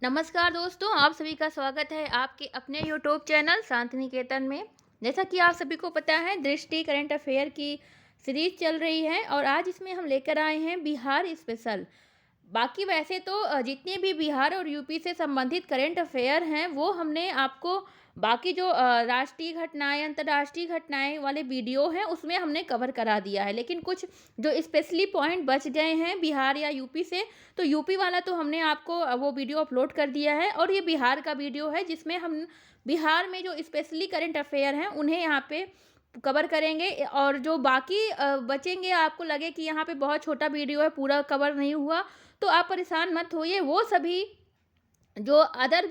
नमस्कार दोस्तों, आप सभी का स्वागत है आपके अपने यूट्यूब चैनल शांति निकेतन में। जैसा कि आप सभी को पता है, दृष्टि करंट अफेयर की सीरीज चल रही है और आज इसमें हम लेकर आए हैं बिहार स्पेशल। बाकी वैसे तो जितने भी बिहार और यूपी से संबंधित करंट अफेयर हैं वो हमने आपको बाकी जो राष्ट्रीय घटनाएं अंतर्राष्ट्रीय घटनाएं वाले वीडियो हैं उसमें हमने कवर करा दिया है, लेकिन कुछ जो स्पेशली पॉइंट बच गए हैं बिहार या यूपी से, तो यूपी वाला तो हमने आपको वो वीडियो अपलोड कर दिया है और ये बिहार का वीडियो है जिसमें हम बिहार में जो स्पेशली करंट अफेयर हैं उन्हें यहाँ पे कवर करेंगे। और जो बाकी बचेंगे, आपको लगे कि यहाँ पे बहुत छोटा वीडियो है, पूरा कवर नहीं हुआ, तो आप परेशान मत होइए। वो सभी जो अदर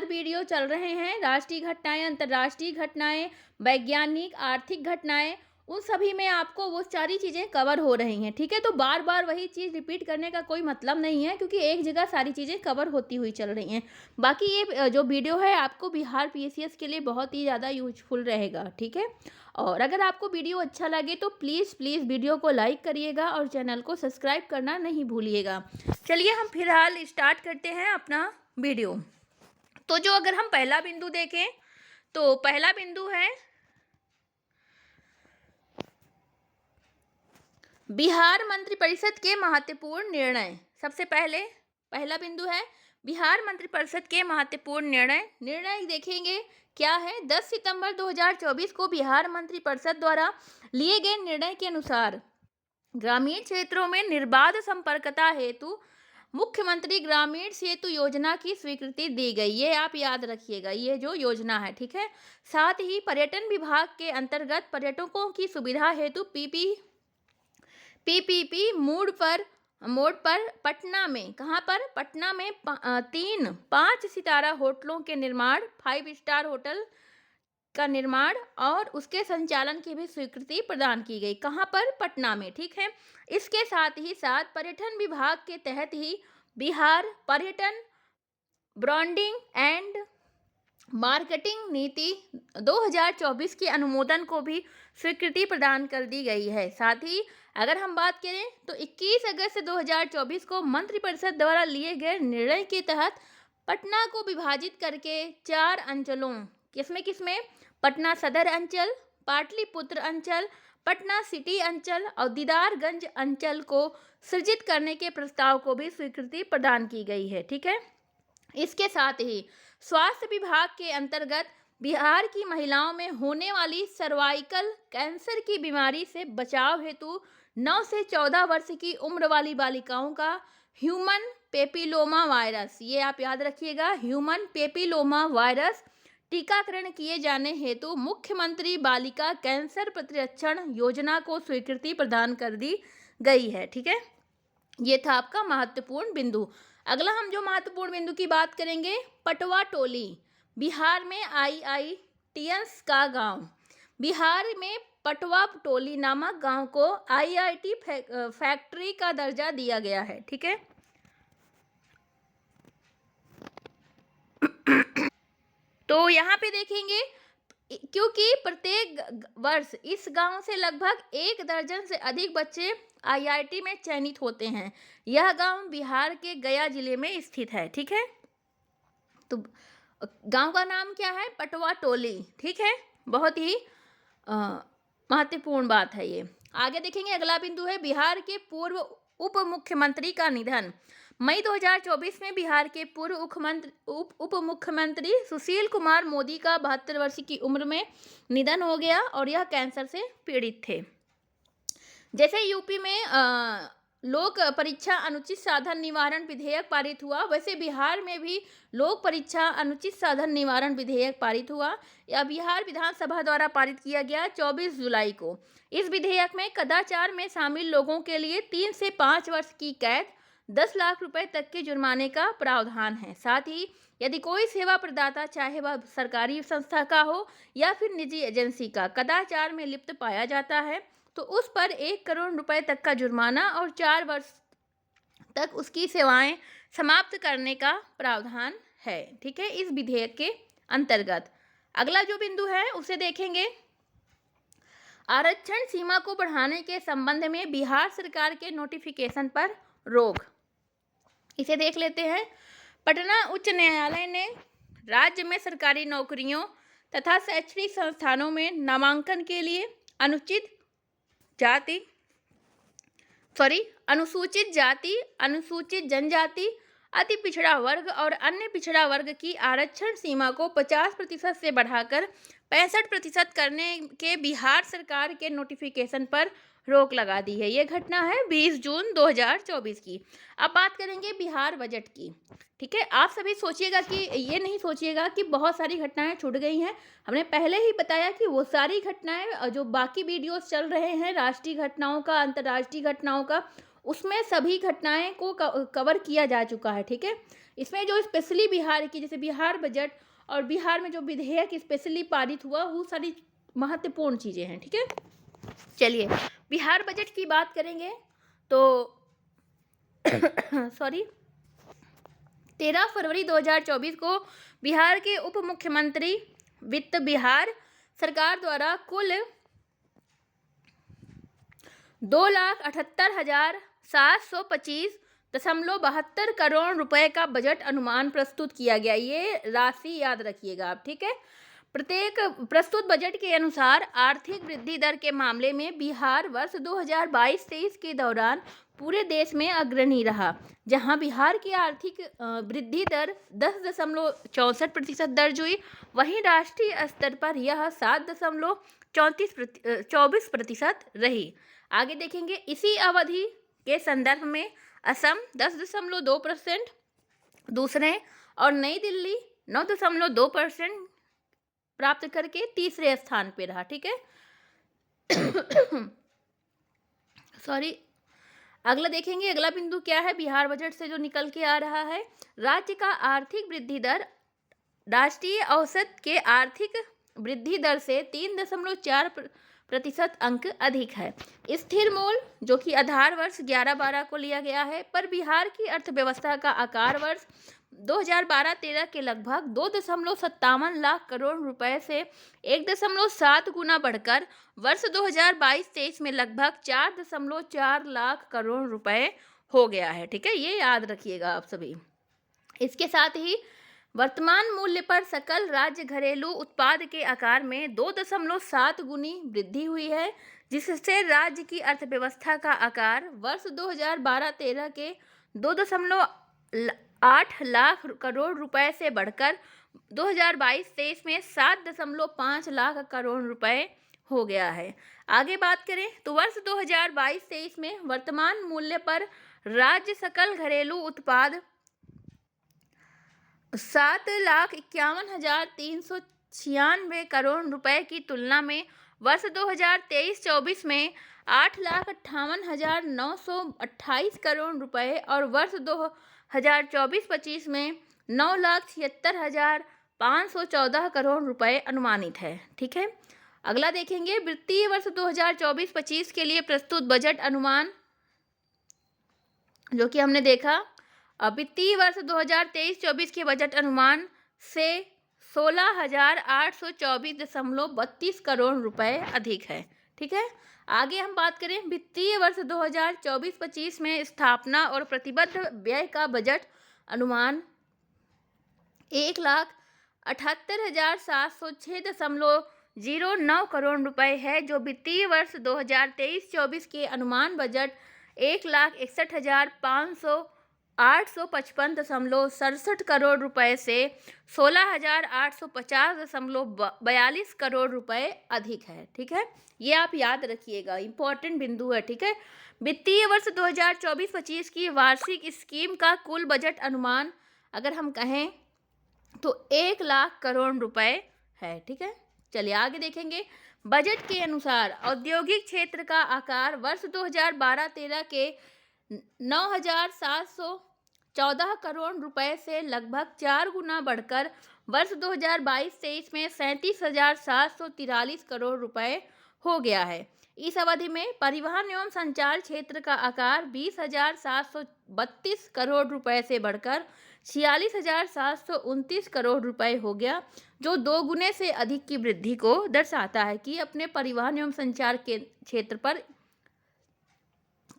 वीडियो चल रहे हैं, राष्ट्रीय घटनाएं अंतर्राष्ट्रीय घटनाएं वैज्ञानिक आर्थिक घटनाएं, उन सभी में आपको वो सारी चीज़ें कवर हो रही हैं। ठीक है, तो बार बार वही चीज़ रिपीट करने का कोई मतलब नहीं है क्योंकि एक जगह सारी चीज़ें कवर होती हुई चल रही हैं। बाकी ये जो वीडियो है आपको बिहार पीएससीएस के लिए बहुत ही ज़्यादा यूजफुल रहेगा। ठीक है, और अगर आपको वीडियो अच्छा लगे तो प्लीज़ प्लीज़ वीडियो को लाइक करिएगा और चैनल को सब्सक्राइब करना नहीं भूलिएगा। चलिए हम फिलहाल स्टार्ट करते हैं अपना वीडियो। तो जो अगर हम पहला बिंदु देखें तो पहला बिंदु है बिहार मंत्रिपरिषद के महत्वपूर्ण निर्णय। सबसे पहले पहला बिंदु है बिहार मंत्रिपरिषद के महत्वपूर्ण निर्णय देखेंगे क्या है। 10 सितंबर 2024 को बिहार मंत्रिपरिषद द्वारा लिए गए निर्णय के अनुसार ग्रामीण क्षेत्रों में निर्बाध संपर्कता हेतु मुख्यमंत्री ग्रामीण सेतु योजना की स्वीकृति दी गई। ये आप याद रखिएगा, ये जो योजना है। ठीक है, साथ ही पर्यटन विभाग के अंतर्गत पर्यटकों की सुविधा हेतु पीपीपी मोड पर पटना में, कहाँ पर, पटना में 3-5 सितारा होटलों के निर्माण, 5 स्टार होटल का निर्माण और उसके संचालन की भी स्वीकृति प्रदान की गई। कहाँ पर, पटना में। ठीक है, इसके साथ ही साथ पर्यटन विभाग के तहत ही बिहार पर्यटन ब्रांडिंग एंड मार्केटिंग नीति 2024 के अनुमोदन को भी स्वीकृति प्रदान कर दी गई है। साथ ही अगर हम बात करें तो 21 अगस्त 2024 को मंत्रिपरिषद द्वारा लिए गए निर्णय के तहत पटना को विभाजित करके 4 अंचलों, किसमें, पटना सदर अंचल, पाटलिपुत्र अंचल, पटना सिटी अंचल और दीदारगंज अंचल को सृजित करने के प्रस्ताव को भी स्वीकृति प्रदान की गई है। ठीक है, इसके साथ ही स्वास्थ्य विभाग के अंतर्गत बिहार की महिलाओं में होने वाली सर्वाइकल कैंसर की बीमारी से बचाव हेतु 9 से 14 वर्ष की उम्र वाली बालिकाओं का ह्यूमन पेपिलोमा वायरस, ये आप याद रखिएगा, ह्यूमन पेपिलोमा वायरस टीकाकरण किए जाने हेतु मुख्यमंत्री बालिका कैंसर प्रतिरक्षण योजना को स्वीकृति प्रदान कर दी गई है। ठीक है, ये था आपका महत्वपूर्ण बिंदु। अगला हम जो महत्वपूर्ण बिंदु की बात करेंगे, पटवा टोली, बिहार में आईआईटियंस का गांव। बिहार में पटवा टोली नामक गांव को आईआईटी फैक्ट्री का दर्जा दिया गया है। ठीक है, तो यहाँ पे देखेंगे क्योंकि प्रत्येक वर्ष इस गांव से लगभग 1 दर्जन से अधिक बच्चे आईआईटी में चयनित होते हैं। यह गांव बिहार के गया जिले में स्थित है। ठीक है, तो गांव का नाम क्या है, पटवा टोली। ठीक है, बहुत ही महत्वपूर्ण बात है ये। आगे देखेंगे, अगला बिंदु है बिहार के पूर्व उप मुख्यमंत्री का निधन। मई 2024 में बिहार के पूर्व उप मुख्यमंत्री सुशील कुमार मोदी का 72 वर्ष की उम्र में निधन हो गया और यह कैंसर से पीड़ित थे। जैसे यूपी में लोक परीक्षा अनुचित साधन निवारण विधेयक पारित हुआ, वैसे बिहार में भी लोक परीक्षा अनुचित साधन निवारण विधेयक पारित हुआ। यह बिहार विधानसभा द्वारा पारित किया गया 24 जुलाई को। इस विधेयक में कदाचार में शामिल लोगों के लिए 3 से 5 वर्ष की कैद, 10 लाख रुपए तक के जुर्माने का प्रावधान है। साथ ही यदि कोई सेवा प्रदाता, चाहे वह सरकारी संस्था का हो या फिर निजी एजेंसी का, कदाचार में लिप्त पाया जाता है तो उस पर 1 करोड़ रुपए तक का जुर्माना और 4 वर्ष तक उसकी सेवाएं समाप्त करने का प्रावधान है। ठीक है, इस विधेयक के अंतर्गत। अगला जो बिंदु है उसे देखेंगे, आरक्षण सीमा को बढ़ाने के संबंध में बिहार सरकार के नोटिफिकेशन पर रोक। इसे देख लेते हैं। पटना उच्च न्यायालय ने राज्य में सरकारी नौकरियों तथा शैक्षणिक संस्थानों में नामांकन के लिए अनुसूचित जाति, अनुसूचित जनजाति, अति पिछड़ा वर्ग और अन्य पिछड़ा वर्ग की आरक्षण सीमा को 50% से बढ़ाकर 65% करने के बिहार सरकार के नोटिफिकेशन पर रोक लगा दी है। ये घटना है 20 जून 2024 की। अब बात करेंगे बिहार बजट की। ठीक है, आप सभी सोचिएगा कि ये नहीं सोचिएगा कि बहुत सारी घटनाएं छूट गई हैं। हमने पहले ही बताया कि वो सारी घटनाएं जो बाकी वीडियोस चल रहे हैं राष्ट्रीय घटनाओं का, अंतर्राष्ट्रीय घटनाओं का, उसमें सभी घटनाएं को कवर किया जा चुका है। ठीक है, इसमें जो स्पेशली बिहार की, जैसे बिहार बजट और बिहार में जो विधेयक स्पेशली पारित हुआ, वो सारी महत्वपूर्ण चीज़ें हैं। ठीक है, चलिए बिहार बजट की बात करेंगे तो 13 फरवरी 2024 को बिहार के उप मुख्यमंत्री वित्त बिहार सरकार द्वारा कुल 2,78,725.72 करोड़ रुपए का बजट अनुमान प्रस्तुत किया गया। ये राशि याद रखिएगा आप। ठीक है, प्रत्येक प्रस्तुत बजट के अनुसार आर्थिक वृद्धि दर के मामले में बिहार वर्ष 2022-23 के दौरान पूरे देश में अग्रणी रहा, जहां बिहार की आर्थिक वृद्धि दर 10.64% दर्ज हुई। वहीं राष्ट्रीय स्तर पर यह 7.24% रही। आगे देखेंगे, इसी अवधि के संदर्भ में असम 10.2% दूसरे और नई दिल्ली 9.2% प्राप्त करके तीसरे स्थान पे रहा। ठीक है, अगला देखेंगे, अगला बिंदु क्या है बिहार बजट से जो निकल के आ रहा है। राज्य का आर्थिक वृद्धि दर राष्ट्रीय औसत के आर्थिक वृद्धि दर से 3.4% अंक अधिक है। स्थिर मूल जो कि आधार वर्ष 11-12 को लिया गया है, पर बिहार की अर्थव्यवस्था का आकार वर्ष 2012-13 के लगभग 2.57 लाख करोड़ रुपए से 1.7 गुना बढ़कर वर्ष 2022-23 में लगभग 4.4 लाख करोड़ रुपए हो गया है। ठीक है, ये याद रखिएगा आप सभी। इसके साथ ही वर्तमान मूल्य पर सकल राज्य घरेलू उत्पाद के आकार में 2.7 गुनी वृद्धि हुई है, जिससे राज्य की अर्थव्यवस्था का आकार वर्ष 2012-13 के 2.8 लाख करोड़ रुपए से बढ़कर 2022-23 में 7.5 लाख करोड़ रुपए हो गया है। आगे बात करें तो वर्ष 2022-23 में वर्तमान मूल्य पर राज्य सकल घरेलू उत्पाद 7,51,396 करोड़ रुपए की तुलना में वर्ष 2023-24 में 8,58,928 करोड़ रुपए और वर्ष 2024-25 में 9,76,514 करोड़ रुपए अनुमानित है। ठीक है, अगला देखेंगे, वित्तीय वर्ष 2024-25 के लिए प्रस्तुत बजट अनुमान जो कि हमने देखा। वित्तीय वर्ष 2023-24 के बजट अनुमान से 16,824.32 करोड़ रुपए अधिक है। ठीक है, आगे हम बात करें वित्तीय वर्ष 2024-25 में स्थापना और प्रतिबद्ध व्यय का बजट अनुमान 1,78,706.09 करोड़ रुपए है, जो वित्तीय वर्ष 2023-24 के अनुमान बजट 1,61,855.67 करोड़ रुपए से 16,850.42 करोड़ रुपए अधिक है। ठीक है, ये आप याद रखिएगा, इंपॉर्टेंट बिंदु है। ठीक है, वित्तीय वर्ष 2024-25 की वार्षिक स्कीम का कुल बजट अनुमान अगर हम कहें तो 1 लाख करोड़ रुपए है। ठीक है, चलिए आगे देखेंगे, बजट के अनुसार औद्योगिक क्षेत्र का आकार वर्ष 2012-13 के 9,714 करोड़ रुपए से लगभग 4 गुना बढ़कर वर्ष 2022-23 में 37,743 करोड़ रुपए हो गया है। इस अवधि में परिवहन एवं संचार क्षेत्र का आकार 20,732 करोड़ रुपए से बढ़कर 46,729 करोड़ रुपए हो गया, जो 2 गुने से अधिक की वृद्धि को दर्शाता है कि अपने परिवहन एवं संचार के क्षेत्र पर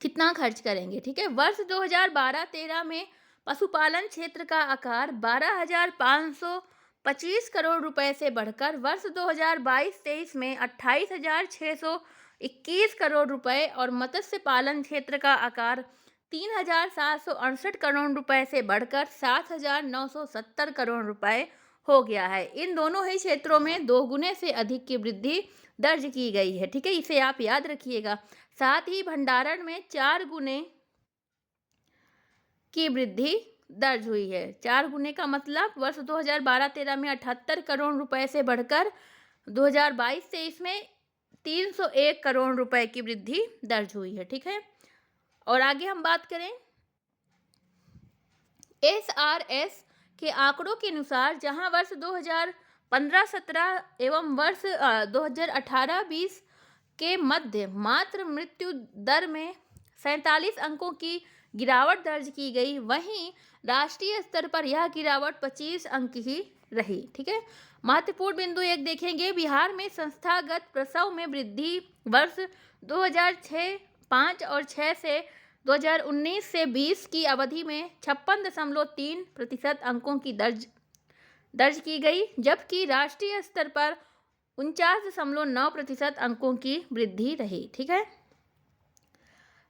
कितना खर्च करेंगे। ठीक है, वर्ष 2012-13 में पशुपालन क्षेत्र का आकार 12,525 करोड़ रुपए से बढ़कर वर्ष 2022-23 में 28,621 करोड़ रुपए और मत्स्य पालन क्षेत्र का आकार 3,768 करोड़ रुपए से बढ़कर 7,970 करोड़ रुपए हो गया है। इन दोनों ही क्षेत्रों में 2 गुने से अधिक की वृद्धि दर्ज की गई है। ठीक है, इसे आप याद रखिएगा। साथ ही भंडारण में 4 गुने की वृद्धि दर्ज हुई है। 4 गुने का मतलब वर्ष 2012-13 में 78 करोड़ रुपए से बढ़कर 2022-23 में 301 करोड़ रुपए की वृद्धि दर्ज हुई है। ठीक है, और आगे हम बात करें SRS के आंकड़ों के अनुसार, जहां वर्ष 2015-17 एवं वर्ष 2018-20 के मध्य मात्र मृत्यु दर में 47 अंकों की गिरावट दर्ज की गई, वहीं राष्ट्रीय स्तर पर यह गिरावट 25 अंक ही रही। ठीक है, महत्वपूर्ण बिंदु एक देखेंगे, बिहार में संस्थागत प्रसव में वृद्धि वर्ष 2006-5 और 6 से 2019 से 20 की अवधि में 56.3% अंकों की दर्ज की गई, जबकि राष्ट्रीय स्तर पर 49.9% अंकों की वृद्धि रही। ठीक है,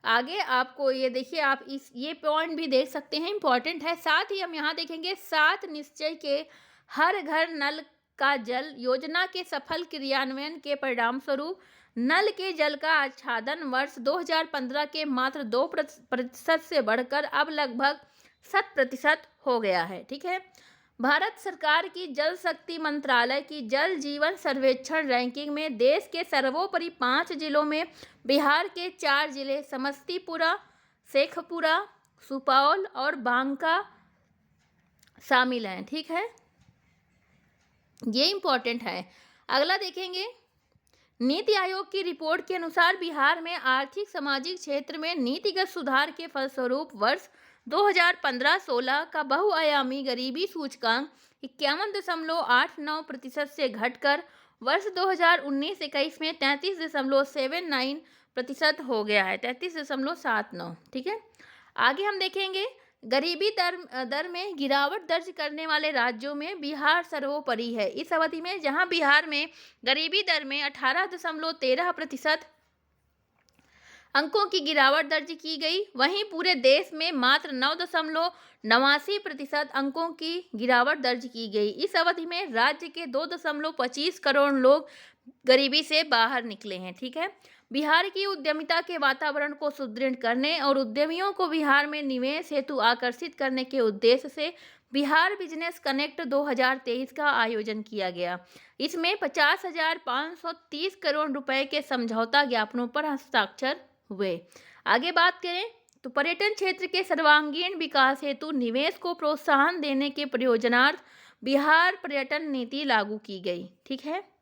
आगे आपको ये देखिए, आप ये पॉइंट भी देख सकते हैं, इंपॉर्टेंट है। साथ ही हम यहाँ देखेंगे 7 निश्चय के हर घर नल का जल योजना के सफल क्रियान्वयन के परिणाम स्वरूप नल के जल का आच्छादन वर्ष 2015 के मात्र 2% से बढ़कर अब लगभग 7% हो गया है। ठीक है, भारत सरकार की जल शक्ति मंत्रालय की जल जीवन सर्वेक्षण रैंकिंग में देश के सर्वोपरि 5 जिलों में बिहार के 4 जिले समस्तीपुरा, शेखपुरा, सुपौल और बांका शामिल हैं। ठीक है, ये इंपॉर्टेंट है। अगला देखेंगे, नीति आयोग की रिपोर्ट के अनुसार बिहार में आर्थिक सामाजिक क्षेत्र में नीतिगत सुधार के फलस्वरूप वर्ष 2015-16 का बहुआयामी गरीबी सूचकांक 51.89% से घटकर वर्ष 2019-21 में 33.79% हो गया है, 33.79। ठीक है, आगे हम देखेंगे, गरीबी दर में गिरावट दर्ज करने वाले राज्यों में बिहार सर्वोपरि है। इस अवधि में जहां बिहार में गरीबी दर में 18.13% अंकों की गिरावट दर्ज की गई, वहीं पूरे देश में मात्र 9.89% अंकों की गिरावट दर्ज की गई। इस अवधि में राज्य के 2.25 करोड़ लोग गरीबी से बाहर निकले हैं। ठीक है, बिहार की उद्यमिता के वातावरण को सुदृढ़ करने और उद्यमियों को बिहार में निवेश हेतु आकर्षित करने के उद्देश्य से बिहार बिजनेस कनेक्ट 2023 का आयोजन किया गया। इसमें 50,530 करोड़ रुपए के समझौता ज्ञापनों पर हस्ताक्षर हुए। आगे बात करें तो पर्यटन क्षेत्र के सर्वांगीण विकास हेतु निवेश को प्रोत्साहन देने के प्रयोजनार्थ बिहार पर्यटन नीति लागू की गई। ठीक है,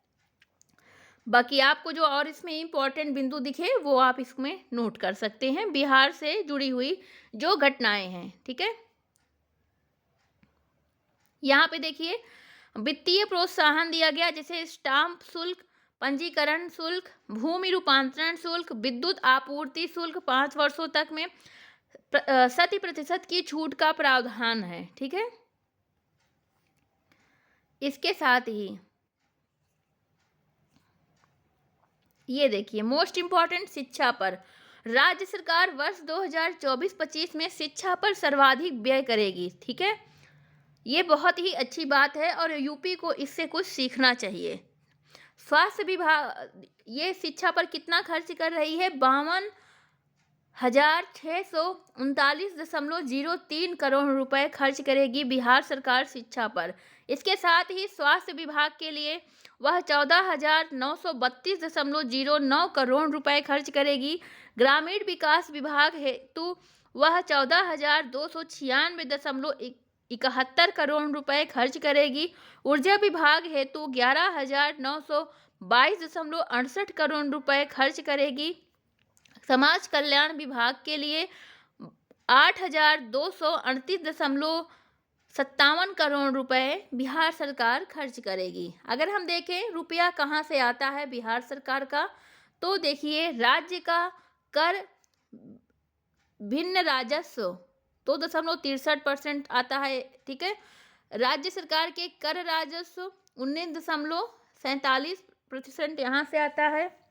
बाकी आपको जो और इसमें इंपॉर्टेंट बिंदु दिखे वो आप इसमें नोट कर सकते हैं, बिहार से जुड़ी हुई जो घटनाएं हैं। ठीक है, यहाँ पे देखिए, वित्तीय प्रोत्साहन दिया गया, जैसे स्टाम्प शुल्क, पंजीकरण शुल्क, भूमि रूपांतरण शुल्क, विद्युत आपूर्ति शुल्क 5 वर्षों तक में 100% की छूट का प्रावधान है। ठीक है, इसके साथ ही ये देखिए, मोस्ट इंपॉर्टेंट, शिक्षा पर राज्य सरकार वर्ष 2024-25 में शिक्षा पर सर्वाधिक व्यय करेगी। ठीक है, ये बहुत ही अच्छी बात है और यूपी को इससे कुछ सीखना चाहिए। स्वास्थ्य विभाग ये शिक्षा पर कितना खर्च कर रही है, 52,639.03 करोड़ रुपए खर्च करेगी बिहार सरकार शिक्षा पर। इसके साथ ही स्वास्थ्य विभाग के लिए वह 14,932.09 करोड़ रुपए खर्च करेगी। ग्रामीण विकास विभाग हेतु वह 14,296.71 करोड़ रुपए खर्च करेगी। ऊर्जा विभाग हेतु 11,922.68 करोड़ रुपए खर्च करेगी। समाज कल्याण विभाग के लिए 8,238.57 करोड़ रुपए बिहार सरकार खर्च करेगी। अगर हम देखें रुपया कहाँ से आता है बिहार सरकार का, तो देखिए, राज्य का कर, भिन्न राजस्व 2.63% आता है। ठीक है। राज्य सरकार के कर राजस्व 19.47% यहाँ से आता है।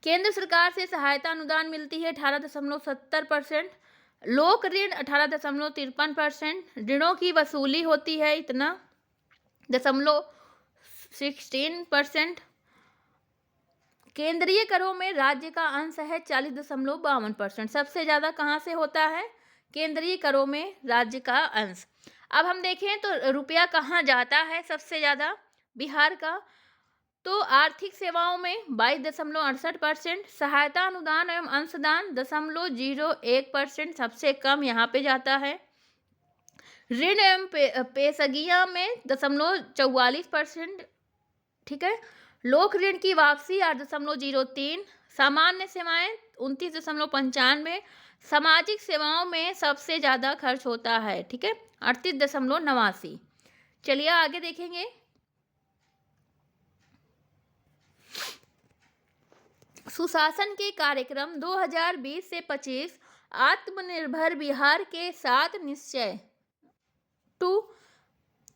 केंद्र सरकार से सहायता अनुदान मिलती है 18.70%। लोक ऋण 18.53%। ऋणों की वसूली होती है इतना 16%। केंद्रीय करों में राज्य का अंश है 40.52%। सबसे ज़्यादा कहाँ से होता है? केंद्रीय करों में राज्य का अंश। अब हम देखें तो रुपया कहाँ जाता है सबसे ज़्यादा? बिहार का। तो आर्थिक सेवाओं में 22.68%, सहायता अनुदान एवं अंशदान 0.01% सबसे कम यहाँ पे जाता है। ऋण एवं पेशगियाँ में 0.44%। ठीक है। लोक ऋण की वापसी 8.03। सामान्य सेवाएं 29.95। सामाजिक सेवाओं में सबसे ज़्यादा खर्च होता है। ठीक है, 38.89। चलिए आगे देखेंगे। सुशासन के कार्यक्रम 2020 से 25 आत्मनिर्भर बिहार के 7 निश्चय 2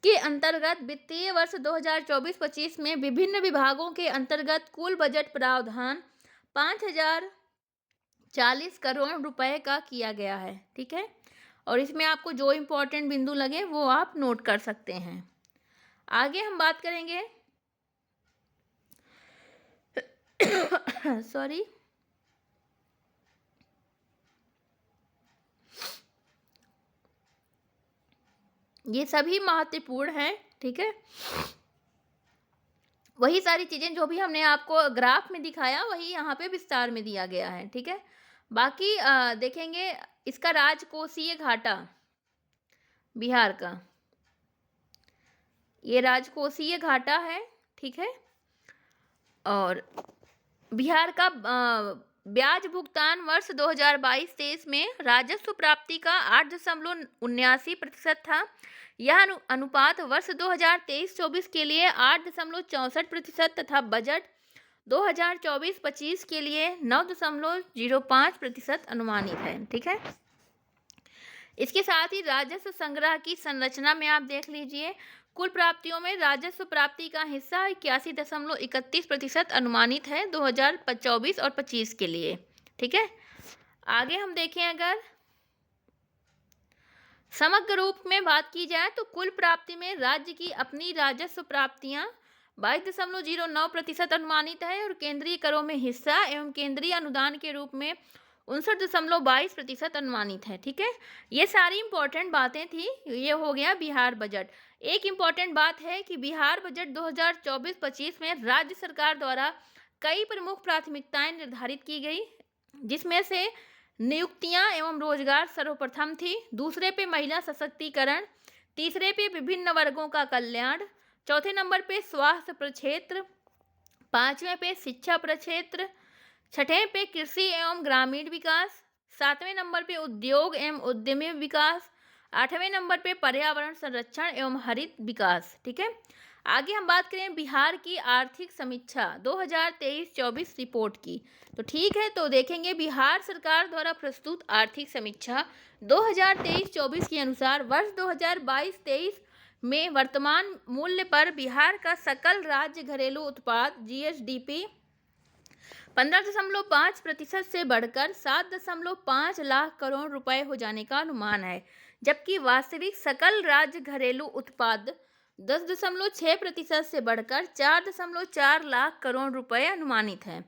के अंतर्गत वित्तीय वर्ष 2024-25 में विभिन्न विभागों के अंतर्गत कुल बजट प्रावधान 5,040 करोड़ रुपए का किया गया है। ठीक है, और इसमें आपको जो इम्पोर्टेंट बिंदु लगे वो आप नोट कर सकते हैं। आगे हम बात करेंगे सॉरी ये सभी महत्वपूर्ण हैं। ठीक है, वही सारी चीज़ें जो भी हमने आपको ग्राफ में दिखाया वही यहाँ पे विस्तार में दिया गया है। ठीक है, बाकी देखेंगे इसका राजकोषीय घाटा बिहार का, ये राजकोषीय घाटा है। ठीक है, और बिहार का ब्याज भुगतान वर्ष 2022-23 में राजस्व प्राप्ति का 8.79% था। यह अनुपात वर्ष 2023-24 के लिए 8.64% तथा बजट 2024-25 के लिए 9.05% अनुमानित है। ठीक है, इसके साथ ही राजस्व संग्रह की संरचना में आप देख लीजिए, कुल प्राप्तियों में राजस्व प्राप्ति का हिस्सा 81.31% अनुमानित है 2024 और 25 के लिए। ठीक है, आगे हम देखें अगर समग्र रूप में बात की जाए तो कुल प्राप्ति में राज्य की अपनी राजस्व प्राप्तियां 22.09% अनुमानित है और केंद्रीय करों में हिस्सा एवं केंद्रीय अनुदान के रूप में 59.22% अनुमानित है। ठीक है, ये सारी इंपॉर्टेंट बातें थी। ये हो गया बिहार बजट। एक इम्पॉर्टेंट बात है कि बिहार बजट 2024-25 में राज्य सरकार द्वारा कई प्रमुख प्राथमिकताएं निर्धारित की गई, जिसमें से नियुक्तियां एवं रोजगार सर्वप्रथम थी, दूसरे पे महिला सशक्तिकरण, तीसरे पे विभिन्न वर्गों का कल्याण, चौथे नंबर पे स्वास्थ्य प्रक्षेत्र, पांचवें पे शिक्षा प्रक्षेत्र, छठे पे कृषि एवं ग्रामीण विकास, सातवें नंबर पे उद्योग एवं उद्यमी विकास, आठवें नंबर पे पर्यावरण संरक्षण एवं हरित विकास। ठीक है, आगे हम बात करें बिहार की आर्थिक समीक्षा 2023-24 रिपोर्ट की। तो ठीक है, तो देखेंगे बिहार सरकार द्वारा प्रस्तुत आर्थिक समीक्षा 2023-24 के अनुसार वर्ष 2022-23 में वर्तमान मूल्य पर बिहार का सकल राज्य घरेलू उत्पाद GSDP 15.5% से बढ़कर 7.5 लाख करोड़ रुपए हो जाने का अनुमान है, जबकि वास्तविक सकल राज्य घरेलू उत्पाद 10.6% से बढ़कर 4.4 लाख करोड़ रुपए अनुमानित है।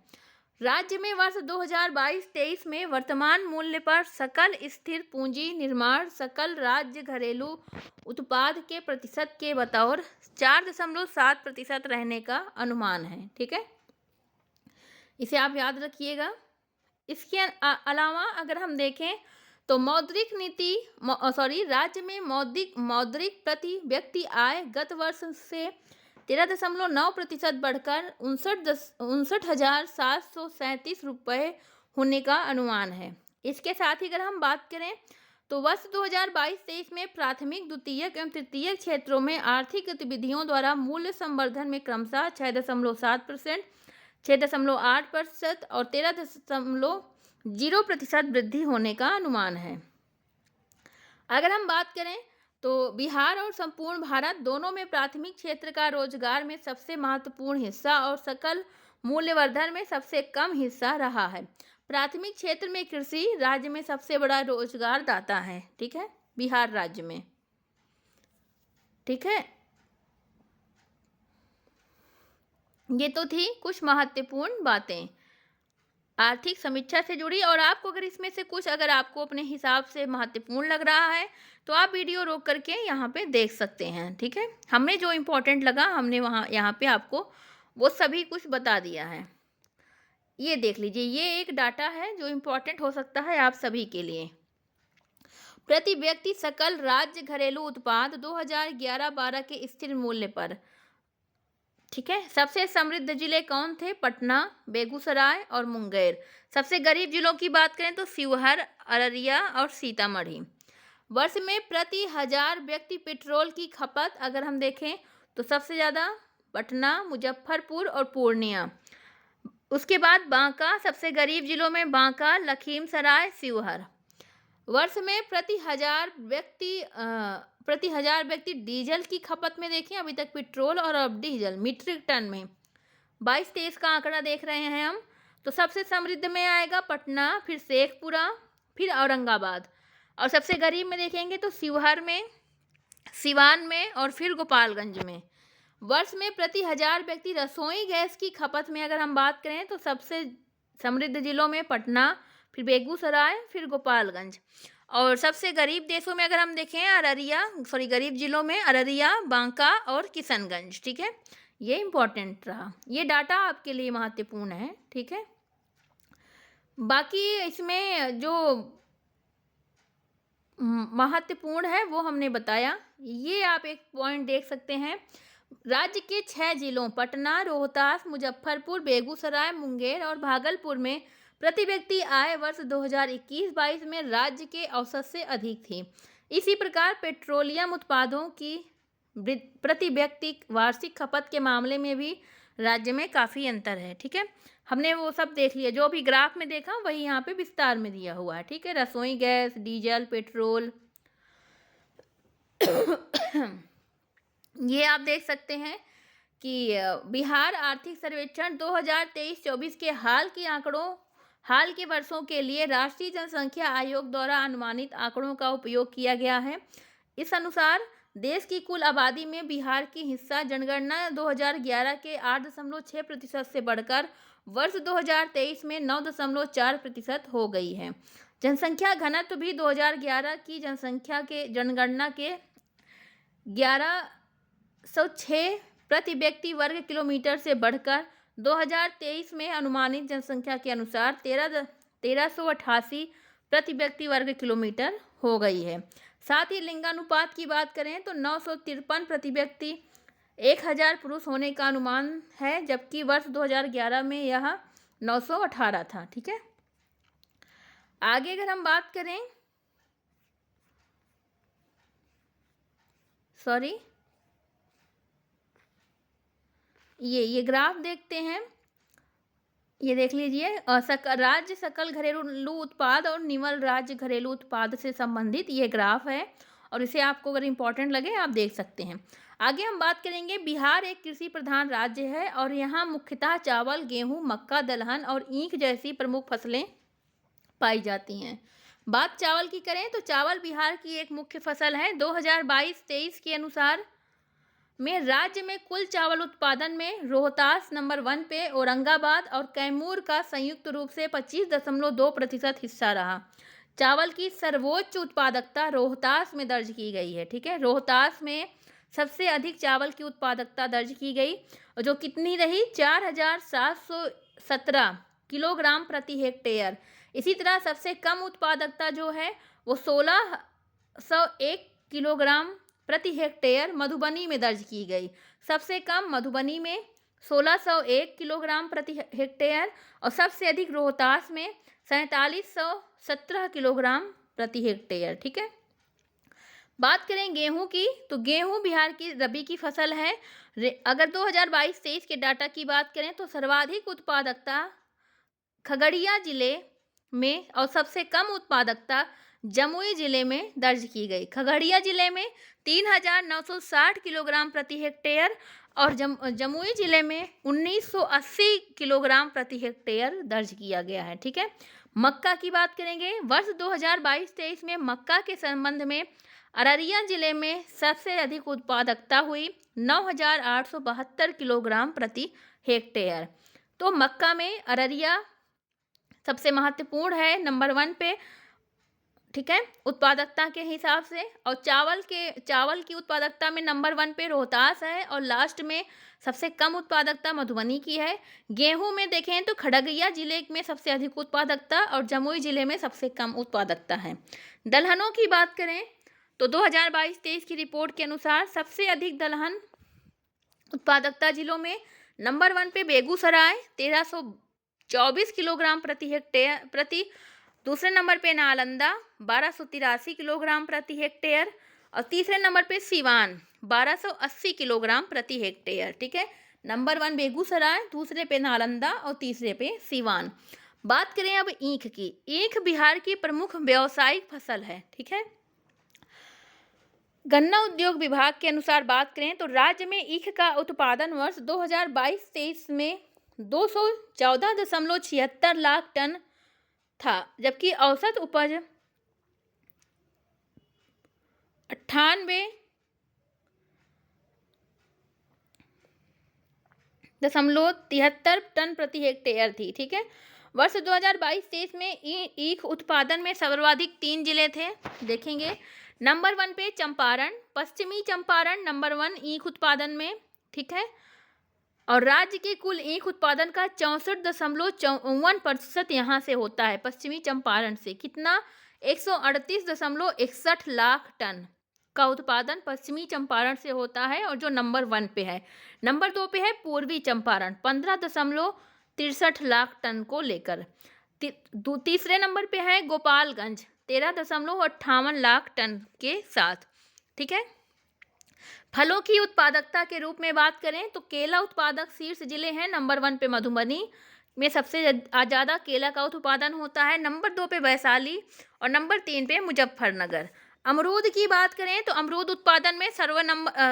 राज्य में वर्ष 2022-23 में वर्तमान मूल्य पर सकल स्थिर पूंजी निर्माण सकल राज्य घरेलू उत्पाद के प्रतिशत के बतौर 4.7% रहने का अनुमान है। ठीक है, इसे आप याद रखिएगा। इसके अलावा अगर हम देखें तो मौद्रिक नीति राज्य में मौद्रिक प्रति व्यक्ति आय गत वर्ष से 13.9% बढ़कर 59,737 रुपये होने का अनुमान है। इसके साथ ही अगर हम बात करें तो वर्ष 2022-23 में प्राथमिक, द्वितीयक एवं तृतीयक क्षेत्रों में आर्थिक गतिविधियों द्वारा मूल्य संवर्धन में क्रमशः 6.7%, 6.8% और 13.0% वृद्धि होने का अनुमान है। अगर हम बात करें तो बिहार और संपूर्ण भारत दोनों में प्राथमिक क्षेत्र का रोजगार में सबसे महत्वपूर्ण हिस्सा और सकल मूल्यवर्धन में सबसे कम हिस्सा रहा है। प्राथमिक क्षेत्र में कृषि राज्य में सबसे बड़ा रोजगार दाता है, ठीक है, बिहार राज्य में, ठीक है। ये तो थी कुछ महत्वपूर्ण बातें आर्थिक समीक्षा से जुड़ी, और आपको अगर इसमें से कुछ अगर आपको अपने हिसाब से महत्वपूर्ण लग रहा है तो आप वीडियो रोक करके यहाँ पे देख सकते हैं, ठीक है। हमने जो इम्पोर्टेंट लगा हमने वहाँ यहाँ पे आपको वो सभी कुछ बता दिया है। ये देख लीजिए, ये एक डाटा है जो इम्पोर्टेंट हो सकता है आप सभी के लिए। प्रति व्यक्ति सकल राज्य घरेलू उत्पाद 2011-12 के स्थिर मूल्य पर, ठीक है। सबसे समृद्ध जिले कौन थे? पटना, बेगूसराय और मुंगेर। सबसे गरीब जिलों की बात करें तो शिवहर, अररिया और सीतामढ़ी। वर्ष में प्रति 1000 व्यक्ति पेट्रोल की खपत अगर हम देखें तो सबसे ज़्यादा पटना, मुजफ्फरपुर और पूर्णिया। उसके बाद बांका, सबसे गरीब जिलों में बांका, लखीमसराय, शिवहर। वर्ष में प्रति 1000 व्यक्ति डीजल की खपत में देखें, अभी तक पेट्रोल और अब डीजल मीट्रिक टन में 22-23 का आंकड़ा देख रहे हैं हम। तो सबसे समृद्ध में आएगा पटना, फिर शेखपुरा, फिर औरंगाबाद, और सबसे गरीब में देखेंगे तो शिवहर में, सिवान में और फिर गोपालगंज में। वर्ष में प्रति 1000 व्यक्ति रसोई गैस की खपत में अगर हम बात करें तो सबसे समृद्ध जिलों में पटना, फिर बेगूसराय, फिर गोपालगंज, और सबसे गरीब देशों में अगर हम देखें गरीब जिलों में अररिया, बांका और किशनगंज, ठीक है। ये इम्पोर्टेंट रहा, ये डाटा आपके लिए महत्वपूर्ण है, ठीक है। बाकी इसमें जो महत्वपूर्ण है वो हमने बताया। ये आप एक पॉइंट देख सकते हैं, राज्य के 6 जिलों पटना, रोहतास, मुजफ्फरपुर, बेगूसराय, मुंगेर और भागलपुर में प्रति व्यक्ति आय वर्ष 2021-22 में राज्य के औसत से अधिक थी। इसी प्रकार पेट्रोलियम उत्पादों की प्रति व्यक्ति वार्षिक खपत के मामले में भी राज्य में काफ़ी अंतर है, ठीक है। हमने वो सब देख लिया, जो भी ग्राफ में देखा वही यहाँ पे विस्तार में दिया हुआ है, ठीक है। रसोई गैस, डीजल, पेट्रोल ये आप देख सकते हैं कि बिहार आर्थिक सर्वेक्षण 2023-24 के हाल के वर्षों के लिए राष्ट्रीय जनसंख्या आयोग द्वारा अनुमानित आंकड़ों का उपयोग किया गया है। इस अनुसार देश की कुल आबादी में बिहार की हिस्सा जनगणना 2011 के 8.6% से बढ़कर वर्ष 2023 में 9.4% हो गई है। जनसंख्या घनत्व भी 2011 की जनगणना के 1106 प्रति व्यक्ति वर्ग किलोमीटर से बढ़कर 2023 में अनुमानित जनसंख्या के अनुसार 1388 प्रति व्यक्ति वर्ग किलोमीटर हो गई है। साथ ही लिंगानुपात की बात करें तो 953 प्रति व्यक्ति 1000 पुरुष होने का अनुमान है, जबकि वर्ष 2011 में यह 918 था, ठीक है। आगे अगर हम बात करें ये ग्राफ देखते हैं, ये देख लीजिए, राज्य सकल घरेलू उत्पाद और निवल राज्य घरेलू उत्पाद से संबंधित ये ग्राफ है, और इसे आपको अगर इम्पोर्टेंट लगे आप देख सकते हैं। आगे हम बात करेंगे, बिहार एक कृषि प्रधान राज्य है और यहाँ मुख्यतः चावल, गेहूँ, मक्का, दलहन और ईख जैसी प्रमुख फसलें पाई जाती हैं। बात चावल की करें तो चावल बिहार की एक मुख्य फसल है। 2022-23 के अनुसार में राज्य में कुल चावल उत्पादन में रोहतास नंबर 1 पे, औरंगाबाद और कैमूर का संयुक्त रूप से 25.2% हिस्सा रहा। चावल की सर्वोच्च उत्पादकता रोहतास में दर्ज की गई है, ठीक है। रोहतास में सबसे अधिक चावल की उत्पादकता दर्ज की गई, और जो कितनी रही, 4717 किलोग्राम प्रति हेक्टेयर। इसी तरह सबसे कम उत्पादकता जो है वो 1601 किलोग्राम प्रति हेक्टेयर मधुबनी में दर्ज की गई। सबसे कम मधुबनी में 1601 किलोग्राम प्रति हेक्टेयर, और सबसे अधिक रोहतास में 4717 किलोग्राम प्रति हेक्टेयर, ठीक है। बात करें गेहूं की तो गेहूं बिहार की रबी की फसल है। अगर 2022-23 के डाटा की बात करें तो सर्वाधिक उत्पादकता खगड़िया जिले में और सबसे कम उत्पादकता जमुई जिले में दर्ज की गई। खगड़िया जिले में 3,960 किलोग्राम प्रति हेक्टेयर और जमुई जिले में 1,980 किलोग्राम प्रति हेक्टेयर दर्ज किया गया है। ठीक है, मक्का की बात करेंगे। वर्ष 2022-23 में मक्का के संबंध में अररिया जिले में सबसे अधिक उत्पादकता हुई 9,872 किलोग्राम प्रति हेक्टेयर। तो मक्का में अररिया सबसे महत्वपूर्ण है, नंबर 1 पे। ठीक है, उत्पादकता के हिसाब से। और चावल की उत्पादकता में नंबर 1 पे रोहतास है और लास्ट में सबसे कम उत्पादकता मधुबनी की है। गेहूं में देखें तो खगड़िया जिले में सबसे अधिक उत्पादकता और जमुई जिले में सबसे कम उत्पादकता है। दलहनों की बात करें तो 2022-23 की रिपोर्ट के अनुसार सबसे अधिक दलहन उत्पादकता जिलों में नंबर 1 पे बेगूसराय 1,324 किलोग्राम प्रति हेक्टेयर दूसरे नंबर पे नालंदा 1,283 किलोग्राम प्रति हेक्टेयर और तीसरे नंबर पे सिवान 1,280 किलोग्राम प्रति हेक्टेयर। ठीक है, नंबर 1 बेगूसराय, दूसरे पे नालंदा और तीसरे पे सिवान। बात करें अब ईख की। ईख बिहार की प्रमुख व्यावसायिक फसल है। ठीक है, गन्ना उद्योग विभाग के अनुसार बात करें तो राज्य में ईख का उत्पादन वर्ष 2022-23 में 214.76 लाख टन था, जबकि औसत उपज 98.73 टन प्रति हेक्टेयर थी। ठीक है, वर्ष 2022-23 में ईख उत्पादन में सर्वाधिक 3 जिले थे। देखेंगे, नंबर 1 पे चंपारण, पश्चिमी चंपारण नंबर 1 ईख उत्पादन में। ठीक है, और राज्य के कुल ईख उत्पादन का 64.54% यहाँ से होता है, पश्चिमी चंपारण से। कितना? 138.61 लाख टन का उत्पादन पश्चिमी चंपारण से होता है और जो नंबर 1 पे है। नंबर 2 पे है पूर्वी चंपारण 15.63 लाख टन को लेकर। तीसरे नंबर पे है गोपालगंज 13.58 लाख टन के साथ। ठीक है, फलों की उत्पादकता के रूप में बात करें तो केला उत्पादक शीर्ष जिले हैं। नंबर 1 पे मधुबनी में सबसे ज़्यादा केला का उत्पादन होता है, नंबर 2 पे वैशाली और नंबर 3 पे मुजफ्फरनगर। अमरूद की बात करें तो अमरूद उत्पादन में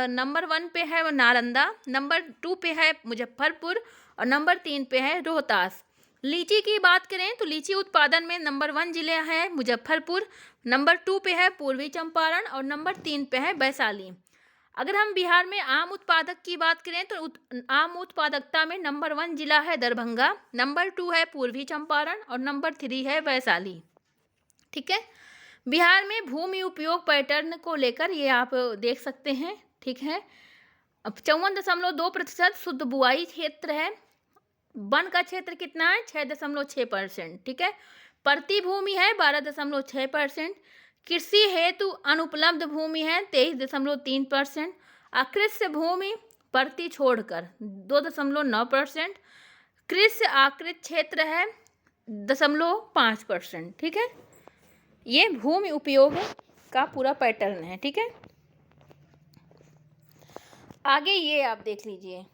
नंबर 1 पे है नालंदा, नंबर 2 पे है मुजफ्फरपुर और नंबर 3 पे है रोहतास। लीची की बात करें तो लीची उत्पादन में नंबर 1 जिले है मुजफ्फरपुर, नंबर 2 पे है पूर्वी चंपारण और नंबर 3 पे है वैशाली। अगर हम बिहार में आम उत्पादक की बात करें तो आम उत्पादकता में नंबर 1 जिला है दरभंगा, नंबर 2 है पूर्वी चंपारण और नंबर 3 है वैशाली। ठीक है, बिहार में भूमि उपयोग पैटर्न को लेकर ये आप देख सकते हैं। ठीक है, अब 54.2% शुद्ध बुआई क्षेत्र है। वन का क्षेत्र कितना है? 6.6%। ठीक है, प्रति भूमि है 12.6%। कृषि हेतु अनुपलब्ध भूमि है 23.3%। अकृषि भूमि प्रति छोड़कर 2.9%। कृषि आकृत क्षेत्र है 0.5%। ठीक है, ये भूमि उपयोग का पूरा पैटर्न है। ठीक है, आगे ये आप देख लीजिए,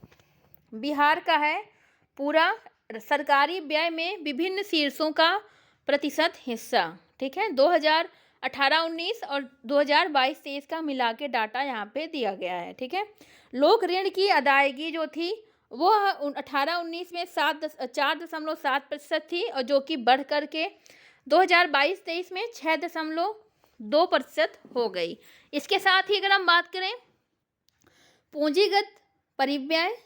बिहार का है पूरा सरकारी व्यय में विभिन्न शीर्षों का प्रतिशत हिस्सा। ठीक है, 2018-19 और 2022-23 का मिला के डाटा यहाँ पे दिया गया है। ठीक है, लोक ऋण की अदायगी जो थी वो 18-19 में 4.7% थी और जो कि बढ़ कर के 2022-23 में 6.2% हो गई। इसके साथ ही अगर हम बात करें पूंजीगत परिव्यय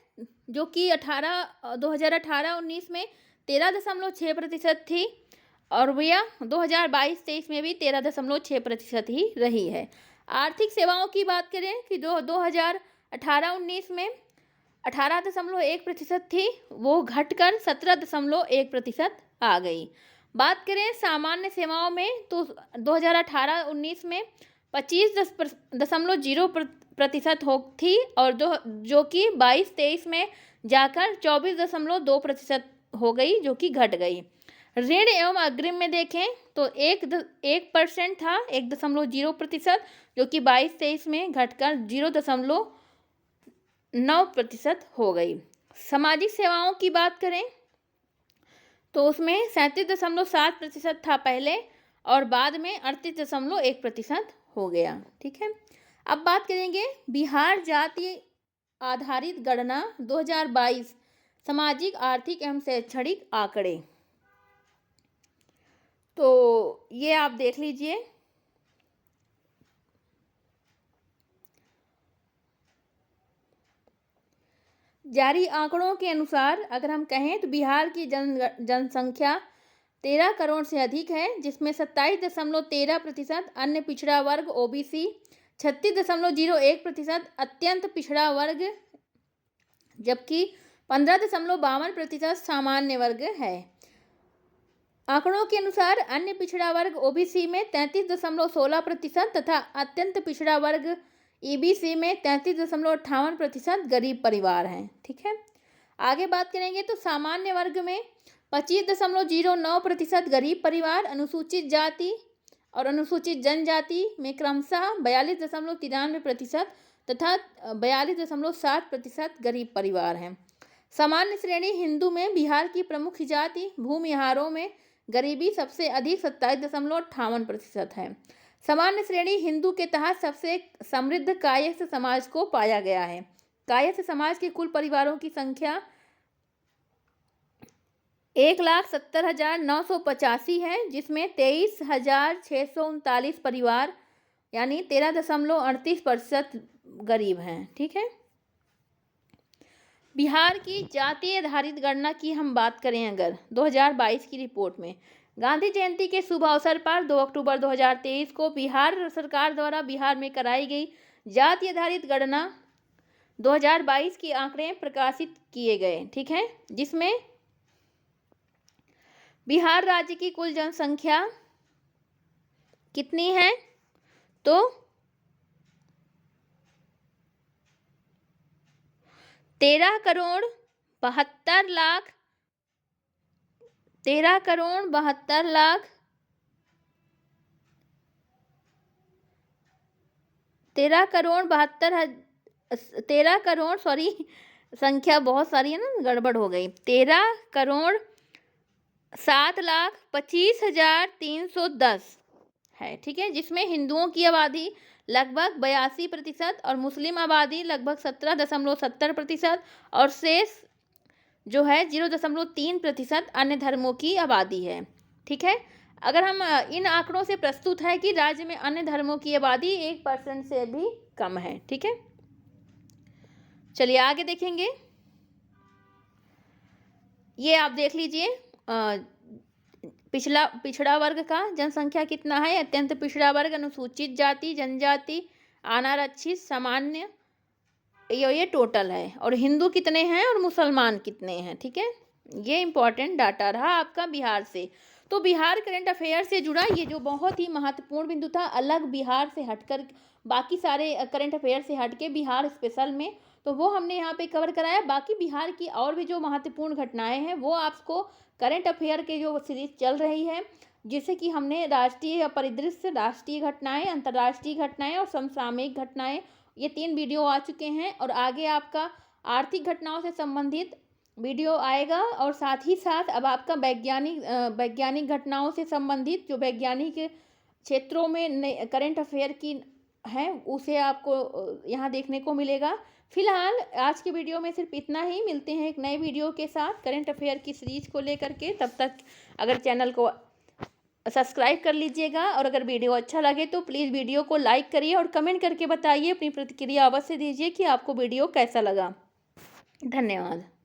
जो कि 2018-19 में 13.6% थी और वह 2022-23 में भी 13.6% ही रही है। आर्थिक सेवाओं की बात करें कि 2018-19 में 18.1% थी, वो घटकर 17.1% आ गई। बात करें सामान्य सेवाओं में तो 2018-19 में 25.0% हो थी और जो कि 22-23 में जाकर 24.2% हो गई, जो कि घट गई। ऋण एवं अग्रिम में देखें तो 1% था, 1.0%, जो कि 22-23 में घटकर 0.9% हो गई। सामाजिक सेवाओं की बात करें तो उसमें 37.7% था पहले और बाद में 38.1% हो गया। ठीक है, अब बात करेंगे बिहार जाति आधारित गणना 2022 सामाजिक, आर्थिक एवं शैक्षणिक आंकड़े। तो ये आप देख लीजिए। जारी आंकड़ों के अनुसार अगर हम कहें तो बिहार की जनसंख्या 13 करोड़ से अधिक है, जिसमें 27.13% अन्य पिछड़ा वर्ग ओबीसी, 36.01% अत्यंत पिछड़ा वर्ग, जबकि 15.52% सामान्य वर्ग है। आंकड़ों के अनुसार अन्य पिछड़ा वर्ग ओबीसी में 33.16% तथा अत्यंत पिछड़ा वर्ग ईबीसी में 33.58% गरीब परिवार हैं। ठीक है, आगे बात करेंगे तो सामान्य वर्ग में 25.09% गरीब परिवार, अनुसूचित जाति और अनुसूचित जनजाति में क्रमशः 42.93% तथा 42.7% गरीब परिवार हैं। सामान्य श्रेणी हिंदू में बिहार की प्रमुख जाति भूमिहारों में गरीबी सबसे अधिक 27.58% है। सामान्य श्रेणी हिंदू के तहत सबसे समृद्ध कायस्थ समाज को पाया गया है। कायस्थ समाज के कुल परिवारों की संख्या 1,70,985 है, जिसमें 23,639 परिवार यानी 13.38% गरीब हैं। ठीक है, बिहार की जातीय आधारित गणना की हम बात करें अगर 2022 की रिपोर्ट में, गांधी जयंती के शुभ अवसर पर 2 अक्टूबर 2023 को बिहार सरकार द्वारा बिहार में कराई गई जाति आधारित गणना 2022 के आंकड़े प्रकाशित किए गए। ठीक है, जिसमें बिहार राज्य की कुल जनसंख्या कितनी है तो 13,72,00,000 संख्या बहुत सारी है ना, गड़बड़ हो गई। 13,07,25,310 है। ठीक है, जिसमें हिंदुओं की आबादी लगभग 82% और मुस्लिम आबादी लगभग 17.70% और शेष जो है 0.3% अन्य धर्मों की आबादी है। ठीक है, अगर हम इन आंकड़ों से प्रस्तुत है कि राज्य में अन्य धर्मों की आबादी 1% से भी कम है। ठीक है, चलिए आगे देखेंगे। ये आप देख लीजिए, पिछड़ा वर्ग का जनसंख्या कितना है, अत्यंत पिछड़ा वर्ग, अनुसूचित जाति, जनजाति, अनारक्षित, सामान्य, ये टोटल है, और हिंदू कितने हैं और मुसलमान कितने हैं। ठीक है, ये इंपॉर्टेंट डाटा रहा आपका बिहार से। तो बिहार करंट अफेयर से जुड़ा ये जो बहुत ही महत्वपूर्ण बिंदु था, अलग बिहार से हटकर बाकी सारे करंट अफेयर से हटके बिहार स्पेशल में, तो वो हमने यहाँ पे कवर कराया। बाकी बिहार की और भी जो महत्वपूर्ण घटनाएं हैं वो आपको करंट अफेयर के जो सीरीज चल रही है, जिससे कि हमने राष्ट्रीय परिदृश्य, राष्ट्रीय घटनाएं, अंतर्राष्ट्रीय घटनाएं और समसामयिक घटनाएं, ये 3 वीडियो आ चुके हैं। और आगे आपका आर्थिक घटनाओं से संबंधित वीडियो आएगा, और साथ ही साथ अब आपका वैज्ञानिक घटनाओं से संबंधित जो वैज्ञानिक क्षेत्रों में करंट अफेयर की है उसे आपको यहाँ देखने को मिलेगा। फिलहाल आज के वीडियो में सिर्फ इतना ही। मिलते हैं एक नए वीडियो के साथ करंट अफेयर की सीरीज को लेकर के। तब तक अगर चैनल को सब्सक्राइब कर लीजिएगा, और अगर वीडियो अच्छा लगे तो प्लीज़ वीडियो को लाइक करिए और कमेंट करके बताइए, अपनी प्रतिक्रिया अवश्य दीजिए कि आपको वीडियो कैसा लगा। धन्यवाद।